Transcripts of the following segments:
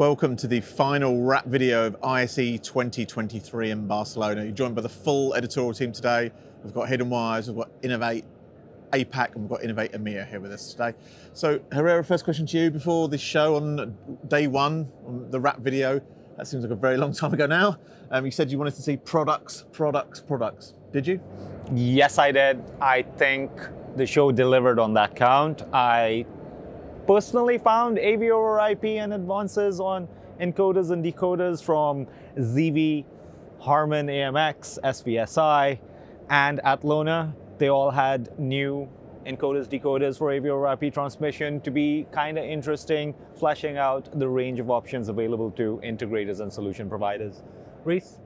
Welcome to the final wrap video of ISE 2023 in Barcelona. You're joined by the full editorial team today. We've got Hiddenwires, we've got Inavate APAC, and we've got Inavate EMEA here with us today. So Herrera, first question to you before this show on day one, on the wrap video. That seems like a very long time ago now. You said you wanted to see products. Did you? Yes, I did. I think the show delivered on that count. I personally found AV over IP and advances on encoders and decoders from ZV, Harman AMX, SVSI, and at Lona. They all had new encoders, decoders for AV over IP transmission to be kind of interesting, fleshing out the range of options available to integrators and solution providers. Reese?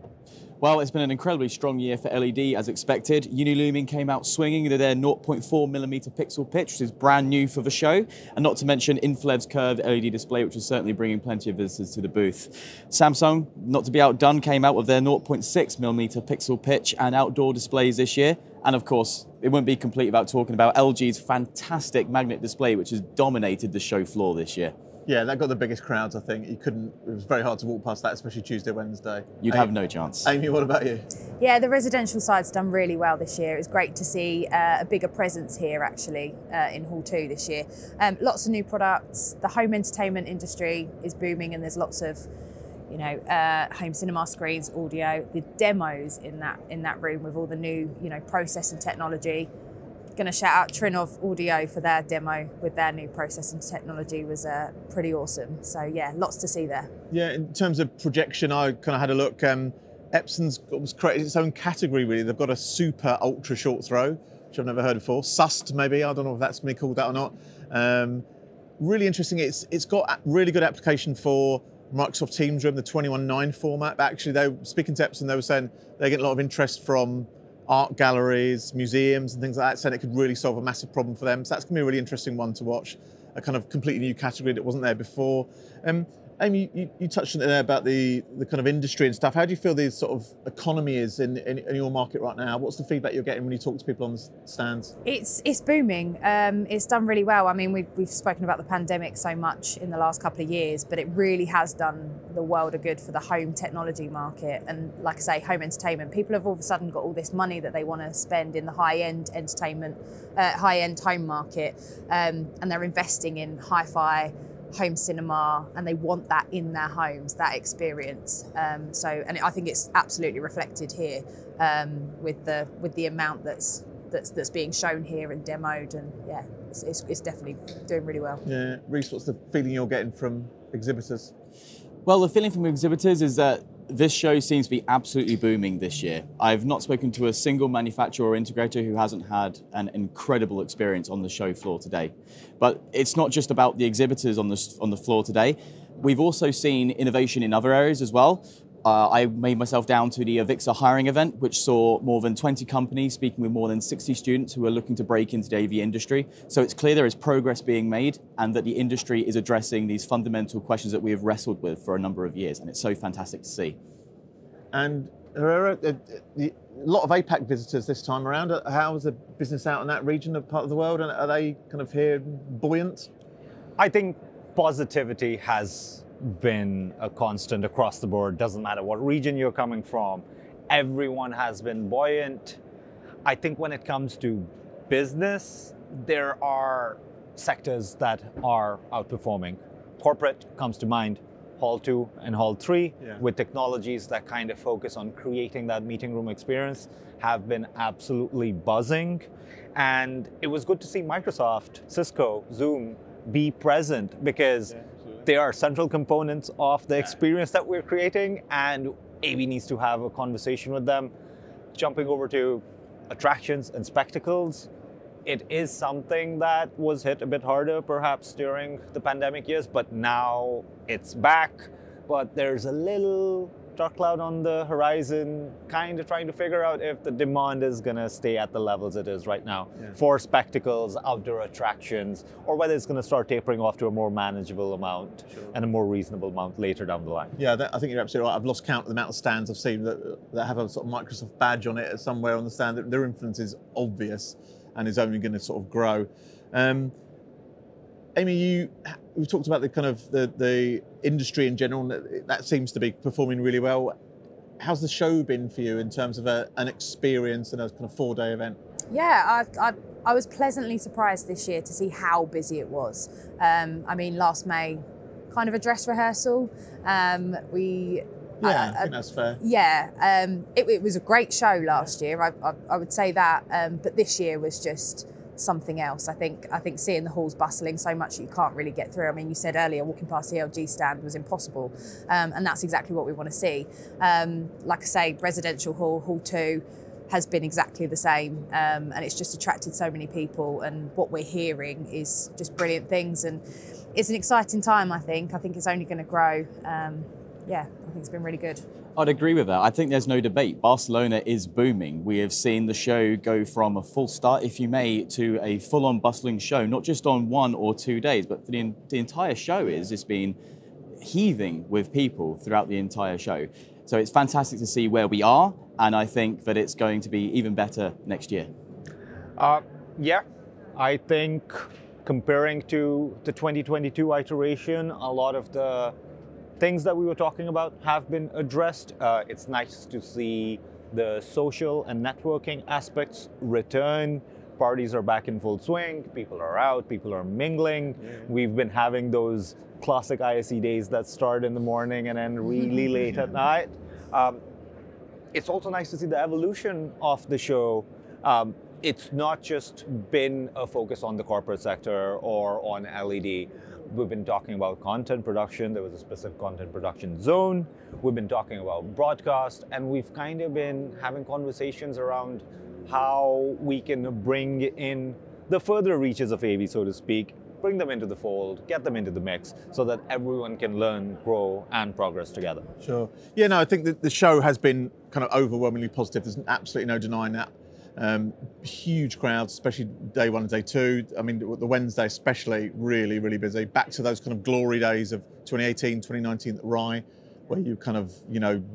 Well, it's been an incredibly strong year for LED as expected. Uniluming came out swinging to their 0.4mm pixel pitch, which is brand new for the show. And not to mention Inflev's curved LED display, which is certainly bringing plenty of visitors to the booth. Samsung, not to be outdone, came out with their 0.6mm pixel pitch and outdoor displays this year. And of course, it wouldn't be complete without talking about LG's fantastic magnet display, which has dominated the show floor this year. Yeah, that got the biggest crowds, I think. It was very hard to walk past that, especially Tuesday, Wednesday. You'd have no chance. Amy, what about you? Yeah, the residential side's done really well this year. It was great to see a bigger presence here, actually, in Hall 2 this year. Lots of new products. The home entertainment industry is booming, and there's lots of, home cinema screens, audio. The demos in that room with all the new, process and technology. Going to shout out Trinov Audio for their demo with their new processing technology was pretty awesome. So yeah, lots to see there. Yeah, in terms of projection, I kind of had a look. Epson's created its own category, really. They've got a super ultra short throw, which I've never heard before. SUST, maybe. I don't know if that's been called that or not. Really interesting. It's got really good application for Microsoft Teams Room, the 21:9 format. But actually, they were speaking to Epson, they were saying they're getting a lot of interest from art galleries, museums and things like that, saying it could really solve a massive problem for them. So that's going to be a really interesting one to watch, a kind of completely new category that wasn't there before. Amy, you touched on it there about the kind of industry and stuff. How do you feel the sort of economy is in your market right now? What's the feedback you're getting when you talk to people on the stands? It's booming. It's done really well. I mean, we've spoken about the pandemic so much in the last couple of years, but it really has done the world of good for the home technology market. And like I say, home entertainment. People have all of a sudden got all this money that they want to spend in the high-end entertainment, high-end home market, and they're investing in hi-fi, home cinema, and they want that in their homes, that experience. And I think it's absolutely reflected here with the amount that's being shown here and demoed, and yeah, it's definitely doing really well. Yeah, Reese, what's the feeling you're getting from exhibitors? Well, the feeling from exhibitors is that this show seems to be absolutely booming this year. I've not spoken to a single manufacturer or integrator who hasn't had an incredible experience on the show floor today. But it's not just about the exhibitors on the floor today. We've also seen innovation in other areas as well. I made myself down to the Avixa hiring event, which saw more than 20 companies speaking with more than 60 students who are looking to break into the AV industry. So it's clear there is progress being made and that the industry is addressing these fundamental questions that we have wrestled with for a number of years. And it's so fantastic to see. And Herrera, a lot of APAC visitors this time around. How is the business out in that region of part of the world? And are they kind of here buoyant? I think positivity has been a constant across the board. Doesn't matter what region you're coming from. Everyone has been buoyant. I think when it comes to business, there are sectors that are outperforming. Corporate comes to mind. Hall 2 and Hall 3, with technologies that kind of focus on creating that meeting room experience, have been absolutely buzzing. And it was good to see Microsoft, Cisco, Zoom be present, because they are central components of the experience that we're creating, and AV needs to have a conversation with them. Jumping over to attractions and spectacles, it is something that was hit a bit harder perhaps during the pandemic years, but now it's back. But there's a little dark cloud on the horizon, kind of trying to figure out if the demand is going to stay at the levels it is right now for spectacles, outdoor attractions, or whether it's going to start tapering off to a more manageable amount and a more reasonable amount later down the line. Yeah, I think you're absolutely right. I've lost count of the amount of stands I've seen that have a sort of Microsoft badge on it somewhere on the stand. Their influence is obvious and is only going to sort of grow. Amy, we've talked about the kind of the industry in general, and that seems to be performing really well. How's the show been for you in terms of an experience and a kind of 4-day event? Yeah, I was pleasantly surprised this year to see how busy it was. I mean, last May, kind of a dress rehearsal. I think that's fair. Yeah, it was a great show last year. I would say that, but this year was just something else. I think seeing the halls bustling so much that you can't really get through. I mean, you said earlier walking past the LG stand was impossible, and that's exactly what we want to see. Like I say, residential hall 2 has been exactly the same, and it's just attracted so many people, and what we're hearing is just brilliant things, and it's an exciting time. I think it's only going to grow. Yeah, I think it's been really good. I'd agree with that. I think there's no debate. Barcelona is booming. We have seen the show go from a full start, if you may, to a full-on bustling show, not just on 1 or 2 days, but for the entire show it's been heaving with people throughout the entire show. So it's fantastic to see where we are, and I think that it's going to be even better next year. Yeah, I think comparing to the 2022 iteration, a lot of the things that we were talking about have been addressed. It's nice to see the social and networking aspects return. Parties are back in full swing. People are out. People are mingling. Yeah. We've been having those classic ISE days that start in the morning and end really late at night. It's also nice to see the evolution of the show. It's not just been a focus on the corporate sector or on LED. We've been talking about content production. There was a specific content production zone. We've been talking about broadcast, and we've kind of been having conversations around how we can bring in the further reaches of AV, so to speak, bring them into the fold, get them into the mix, so that everyone can learn, grow, and progress together. Sure. Yeah, no, I think that the show has been kind of overwhelmingly positive. There's absolutely no denying that. Huge crowds, especially day 1 and day 2. I mean, the Wednesday especially, really, really busy. Back to those kind of glory days of 2018, 2019 at Rye, where you kind of,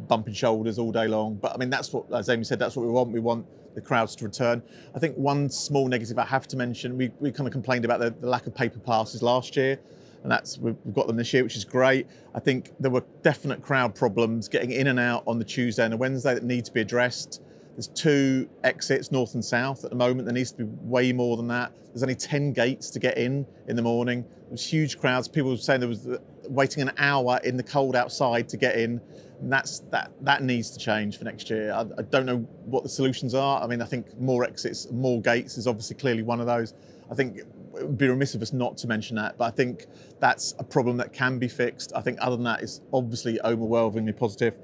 bumping shoulders all day long. But I mean, that's what, as Amy said, that's what we want. We want the crowds to return. I think one small negative I have to mention, we kind of complained about the lack of paper passes last year, and we've got them this year, which is great. I think there were definite crowd problems getting in and out on the Tuesday and the Wednesday that need to be addressed. There's 2 exits, north and south, at the moment. There needs to be way more than that. There's only 10 gates to get in the morning. There was huge crowds. People were saying there was waiting an hour in the cold outside to get in. And that needs to change for next year. I don't know what the solutions are. I mean, I think more exits, more gates is obviously clearly one of those. I think it would be remiss of us not to mention that, but I think that's a problem that can be fixed. I think other than that, it's obviously overwhelmingly positive.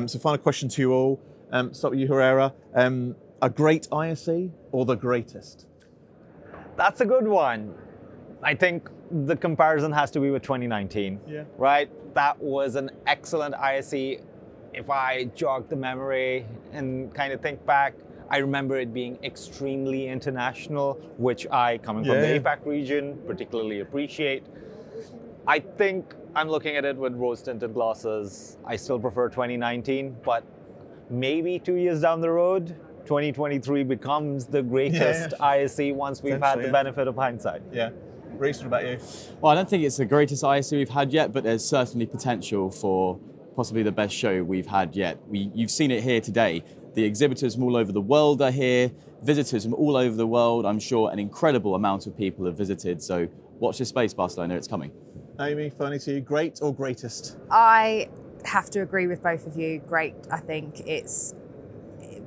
So final question to you all. Start with you, Herrera. A great ISE or the greatest? That's a good one. I think the comparison has to be with 2019. Yeah. Right? That was an excellent ISE. If I jog the memory and kind of think back, I remember it being extremely international, which I, coming from the APAC region, particularly appreciate. I think I'm looking at it with rose-tinted glasses. I still prefer 2019, but maybe 2 years down the road, 2023 becomes the greatest ISE once we've had the benefit of hindsight. Yeah. Reece, what about you? Well, I don't think it's the greatest ISE we've had yet, but there's certainly potential for possibly the best show we've had yet. You've seen it here today. The exhibitors from all over the world are here, visitors from all over the world. I'm sure an incredible amount of people have visited, so watch this space, Barcelona, it's coming. Amy, finally to you, great or greatest? I have to agree with both of you. Great. I think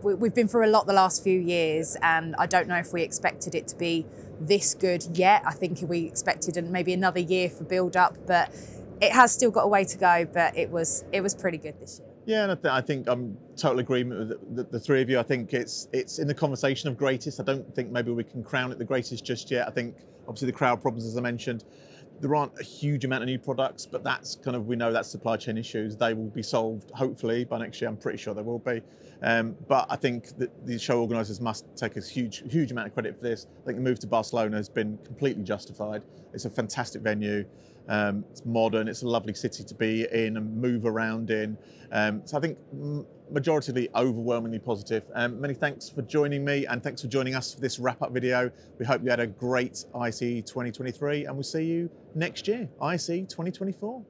we've been through a lot the last few years, and I don't know if we expected it to be this good yet. I think we expected maybe another year for build up, but it has still got a way to go, but it was pretty good this year. Yeah, and I think I'm total agreement with the three of you. I think it's in the conversation of greatest. I don't think maybe we can crown it the greatest just yet. I think obviously the crowd problems, as I mentioned, there aren't a huge amount of new products, but that's kind of, we know that's supply chain issues. They will be solved, hopefully, by next year. I'm pretty sure they will be. But I think that the show organisers must take a huge amount of credit for this. I think the move to Barcelona has been completely justified. It's a fantastic venue. It's modern. It's a lovely city to be in and move around in. So I think majoritively overwhelmingly positive. Many thanks for joining me, and thanks for joining us for this wrap-up video. We hope you had a great ISE 2023, and we'll see you next year, ISE 2024.